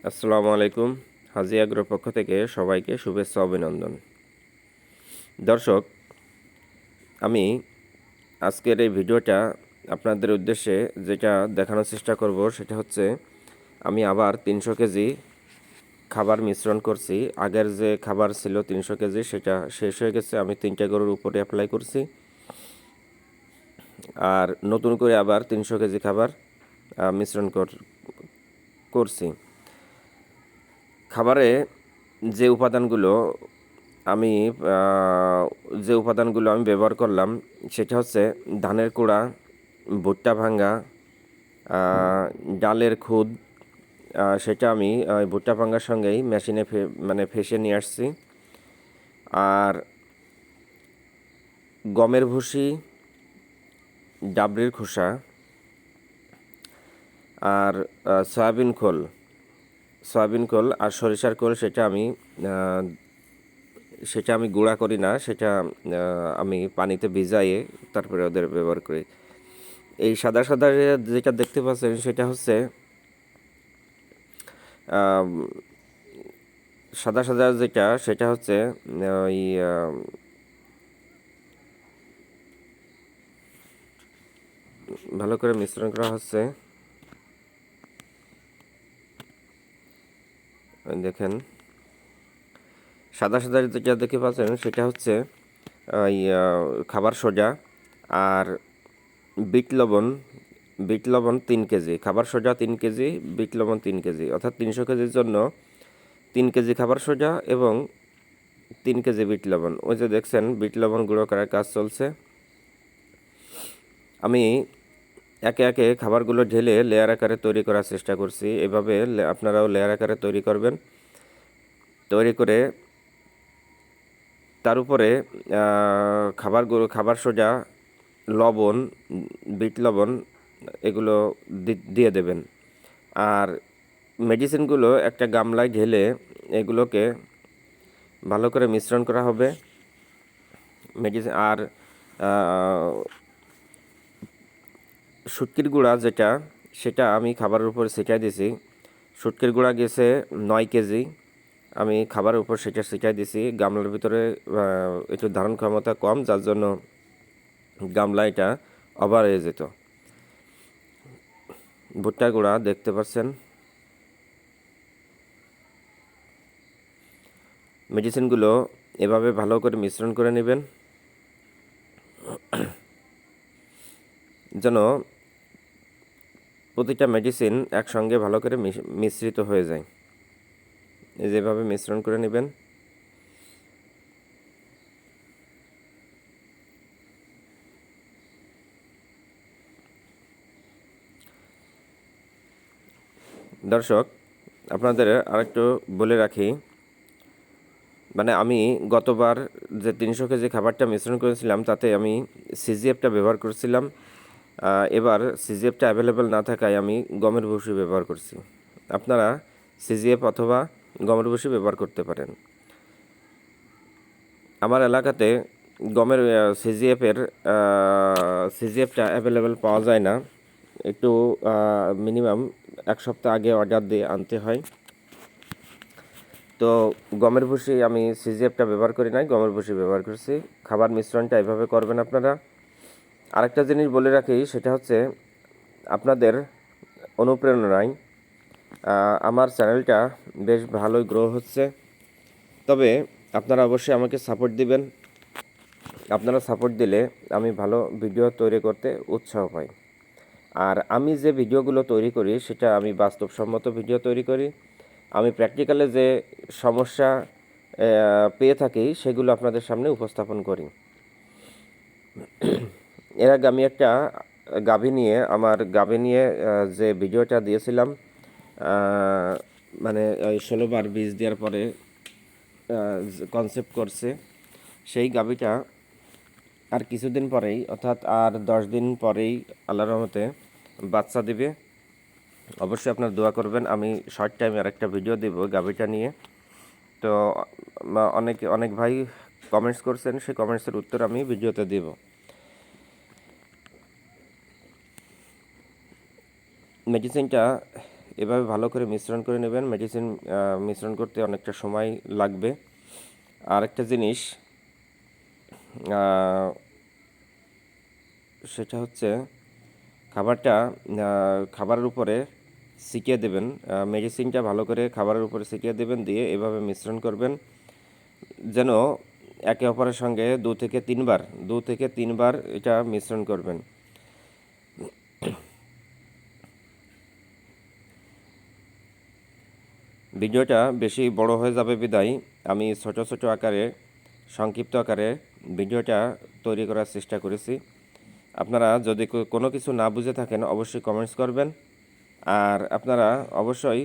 আসসালামু আলাইকুম। হাজি আগ্রোর পক্ষ থেকে সবাইকে শুভেচ্ছা অভিনন্দন। দর্শক, আমি আজকের এই ভিডিওটা আপনাদের উদ্দেশ্যে যেটা দেখানোর চেষ্টা করব সেটা হচ্ছে আমি আবার 300 কেজি খাবার মিশ্রণ করছি। আগের যে খাবার ছিল 300 কেজি সেটা শেষ হয়ে গেছে, আমি 3টা গরুর উপরে অ্যাপ্লাই করছি। আর নতুন করে আবার 300 কেজি খাবার মিশ্রণ করছি। খাবারে যে উপাদানগুলো আমি যে উপাদানগুলো আমি ব্যবহার করলাম সেটা হচ্ছে ধানের কুড়া, ভুট্টা ভাঙ্গা, ডালের খুদ, সেটা আমি ভুট্টা ভাঙ্গার সঙ্গেই মেশিনে ফেসে নিয়ে আসছি। আর গমের ভুসি, ডাবরির খোসা আর সয়াবিন খোল আর সরিষার খোল, সেটা আমি গুঁড়া করি না, সেটা আমি পানিতে ভিজাইয়ে তারপরে ওদের ব্যবহার করি। এই সাদা সাদা যেটা দেখতে পাচ্ছেন সেটা হচ্ছে সাদা সাদা সেটা হচ্ছে ওই ভালো করে মিশ্রণ করা হচ্ছে। দেখেন, সাদা সাদা যেটা দেখতে পাচ্ছেন সেটা হচ্ছে ওই খাবার সোডা আর বিট লবণ 3 কেজি, খাবার সোডা 3 কেজি, বিট লবণ 3 কেজি, অর্থাৎ 300 কেজির জন্য 3 কেজি খাবার সোডা এবং 3 কেজি বিট লবণ। ওই যে দেখছেন বিট লবণ গুঁড়ো করার কাজ চলছে। আমি একে একে খাবারগুলো ঢেলে লেয়ার আকারে তৈরি করার চেষ্টা করছি। এভাবে আপনারাও লেয়ার আকারে তৈরি করবেন। তৈরি করে তার উপরে খাবার সোডা, লবণ, বিট লবণ এগুলো দিয়ে দেবেন। আর মেডিসিনগুলো একটা গামলায় ঢেলে এগুলোকে ভালো করে মিশ্রণ করা হবে। মেডিসিন আর শুটকির গুঁড়া সেটা আমি খাবারের উপর ছিটাই দিছি। শুটকির গুঁড়া গেছে 9 কেজি, আমি খাবারের উপর সেটা ছিটাই দিছি। গামলার ভিতরে একটু ধারণ ক্ষমতা কম, যার জন্য গামলা এটা ওভার হয়ে যেত। ভুট্টার গুঁড়া দেখতে পাচ্ছেন। মেডিসিনগুলো এভাবে ভালো করে মিশ্রণ করে নেবেন যেন প্রতিটা মেডিসিন একসঙ্গে ভালো করে মিশ্রিত হয়ে যায়। যেভাবে মিশ্রণ করে নেবেন। দর্শক, আপনাদের আরেকটু বলে রাখি, আমি গতবার যে 300 কেজি খাবারটা মিশ্রণ করেছিলাম তাতে আমি সিজিএফটা ব্যবহার করেছিলাম। এবার সিজিএফটা অ্যাভেলেবেল না থাকায় আমি গমের ভুসি ব্যবহার করছি। আপনারা সিজিএফ অথবা গমের ভুসি ব্যবহার করতে পারেন। আমার এলাকাতে গমের সিজিএফটা অ্যাভেলেবেল পাওয়া যায় না, একটু মিনিমাম 1 সপ্তাহ আগে অর্ডার দিয়ে আনতে হয়। তো গমের ভুসি আমি সিজিএফটা ব্যবহার করি নাই, গমের ভুসি ব্যবহার করছি। খাবার মিশ্রণটা এভাবে করবেন আপনারা। আরেকটা জিনিস বলে রাখি, সেটা হচ্ছে আপনাদের অনুপ্রেরণায় আমার চ্যানেলটা বেশ ভালোই গ্রো হচ্ছে। তবে আপনারা অবশ্যই আমাকে সাপোর্ট দিবেন। আপনারা সাপোর্ট দিলে আমি ভালো ভিডিও তৈরি করতে উৎসাহ পাই। আর আমি যে ভিডিওগুলো তৈরি করি সেটা আমি বাস্তবসম্মত ভিডিও তৈরি করি। আমি প্র্যাকটিক্যালে যে সমস্যা পেয়ে থাকি সেগুলো আপনাদের সামনে উপস্থাপন করি। এর আগে আমি একটা আমার গাভী নিয়ে যে ভিডিওটা দিয়েছিলাম, ওই 16 বার বীজ দেওয়ার পরে কনসেপ্ট করছে, সেই গাভীটা আর কিছুদিন পরেই, অর্থাৎ আর 10 দিন পরেই আল্লাহর রহমতে বাচ্চা দিবে। অবশ্যই আপনার দোয়া করবেন। আমি শর্ট টাইমে আরেকটা ভিডিও দেব গাভীটা নিয়ে। তো অনেক ভাই কমেন্টস করছেন, সেই কমেন্টসের উত্তর আমি ভিডিওতে দেব। মেডিসিনটা এভাবে ভালো করে মিশ্রণ করে নেবেন। মেডিসিন মিশ্রণ করতে অনেকটা সময় লাগবে। আর একটা জিনিস সেটা হচ্ছে খাবারের উপরে ছিটিয়ে দেবেন। মেডিসিনটা ভালো করে খাবারের উপরে ছিটিয়ে দেবেন, দিয়ে এভাবে মিশ্রণ করবেন যেন একে অপরের সঙ্গে 2 থেকে 3 বার এটা মিশ্রণ করবেন। ভিডিওটা বেশি বড় হয়ে যাবে বিদায় আমি ছোট ছোট আকারে, সংক্ষিপ্ত আকারে ভিডিওটা তৈরি করার চেষ্টা করেছি। আপনারা যদি কোনো কিছু না বুঝে থাকেন অবশ্যই কমেন্টস করবেন, আর আপনারা অবশ্যই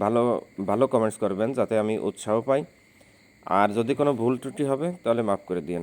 ভালো ভালো কমেন্টস করবেন যাতে আমি উৎসাহ পাই। আর যদি কোনো ভুল ত্রুটি হবে তাহলে মাফ করে দিন।